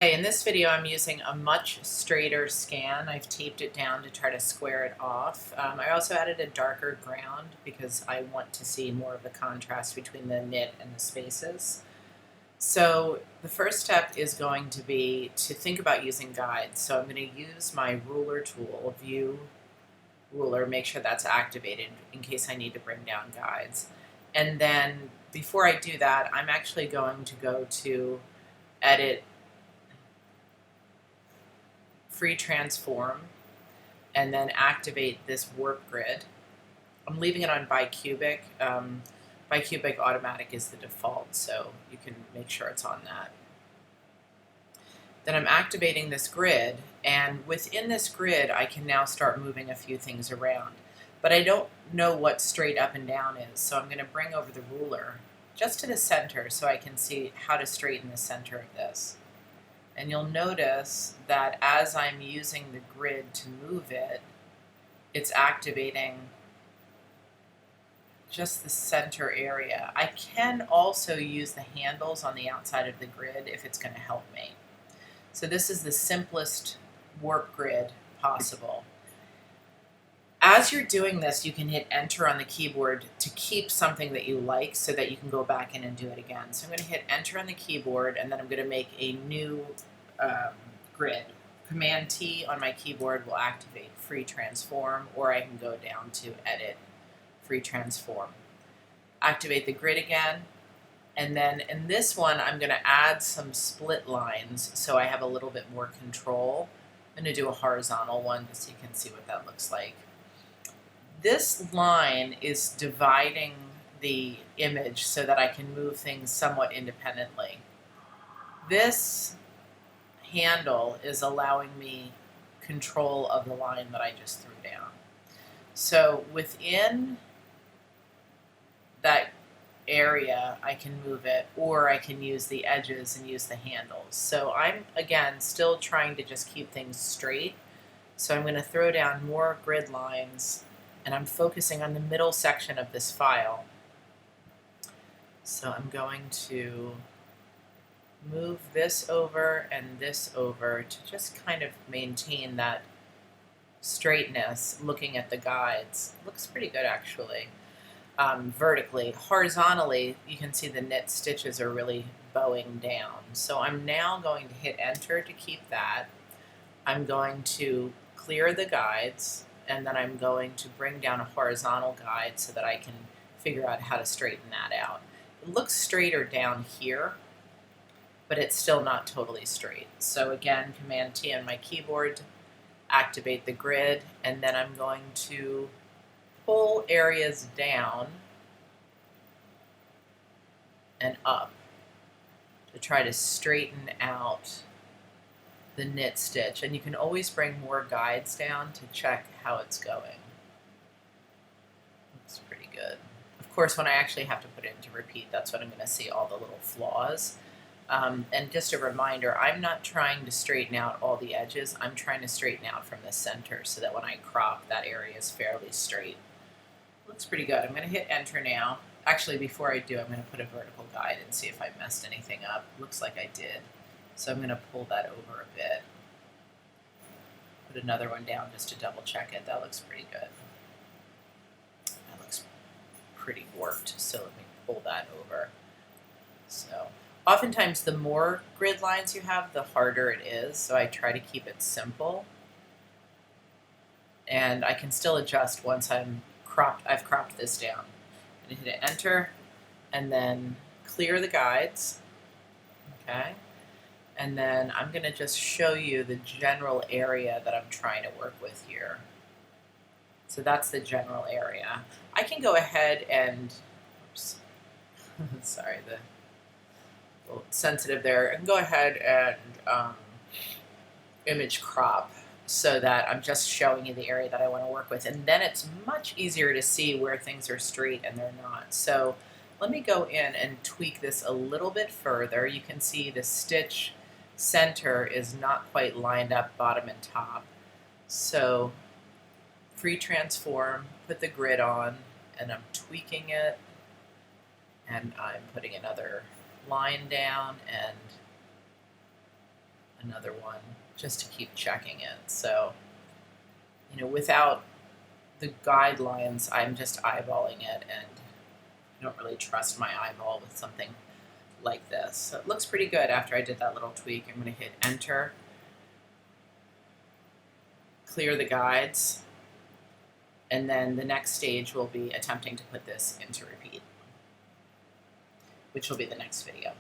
Okay, in this video I'm using a much straighter scan. I've taped it down to try to square it off. I also added a darker ground because I want to see more of the contrast between the knit and the spaces. So the first step is going to be to think about using guides. So I'm going to use my ruler tool, view ruler, make sure that's activated in case I need to bring down guides. And then before I do that, I'm actually going to go to edit, free transform, and then activate this warp grid. I'm leaving it on bicubic. Bicubic automatic is the default, so you can make sure it's on that. Then I'm activating this grid, and within this grid I can now start moving a few things around. But I don't know what straight up and down is, so I'm going to bring over the ruler just to the center so I can see how to straighten the center of this. And you'll notice that as I'm using the grid to move it, it's activating just the center area. I can also use the handles on the outside of the grid if it's going to help me. So this is the simplest warp grid possible. As you're doing this, you can hit enter on the keyboard to keep something that you like so that you can go back in and do it again. So I'm going to hit enter on the keyboard, and then I'm going to make a new grid. Command T on my keyboard will activate free transform, or I can go down to edit, free transform. Activate the grid again, and then in this one I'm going to add some split lines so I have a little bit more control. I'm going to do a horizontal one just so you can see what that looks like. This line is dividing the image so that I can move things somewhat independently. This handle is allowing me control of the line that I just threw down. So within that area I can move it, or I can use the edges and use the handles. So I'm again still trying to just keep things straight. So I'm going to throw down more grid lines, and I'm focusing on the middle section of this file. So I'm going to move this over and this over to just kind of maintain that straightness. Looking at the guides, looks pretty good actually. Vertically. Horizontally, you can see the knit stitches are really bowing down. So I'm now going to hit enter to keep that. I'm going to clear the guides, and then I'm going to bring down a horizontal guide so that I can figure out how to straighten that out. It looks straighter down here, but it's still not totally straight. So again, Command T on my keyboard, activate the grid, and then I'm going to pull areas down and up to try to straighten out the knit stitch. And you can always bring more guides down to check how it's going. Looks pretty good. Of course, when I actually have to put it into repeat, that's when I'm going to see all the little flaws. And just a reminder, I'm not trying to straighten out all the edges. I'm trying to straighten out from the center so that when I crop, that area is fairly straight. Looks pretty good. I'm going to hit enter now. Actually, before I do, I'm going to put a vertical guide and see if I messed anything up. Looks like I did. So I'm going to pull that over a bit. Put another one down just to double check it. That looks pretty good. That looks pretty warped, so let me pull that over. So oftentimes the more grid lines you have, the harder it is, so I try to keep it simple. And I can still adjust once I've cropped this down. I'm going to hit enter and then clear the guides. Okay. And then I'm going to just show you the general area that I'm trying to work with here. So that's the general area. I can go ahead and, oops, sorry, the little sensitive there. I can go ahead and image crop so that I'm just showing you the area that I want to work with. And then it's much easier to see where things are straight and they're not. So let me go in and tweak this a little bit further. You can see the stitch center is not quite lined up bottom and top. So free transform, put the grid on, and I'm tweaking it, and I'm putting another line down and another one just to keep checking it. So, you know, without the guidelines, I'm just eyeballing it, and I don't really trust my eyeball with something like this. So it looks pretty good after I did that little tweak. I'm going to hit enter, clear the guides, and then the next stage will be attempting to put this into repeat, which will be the next video.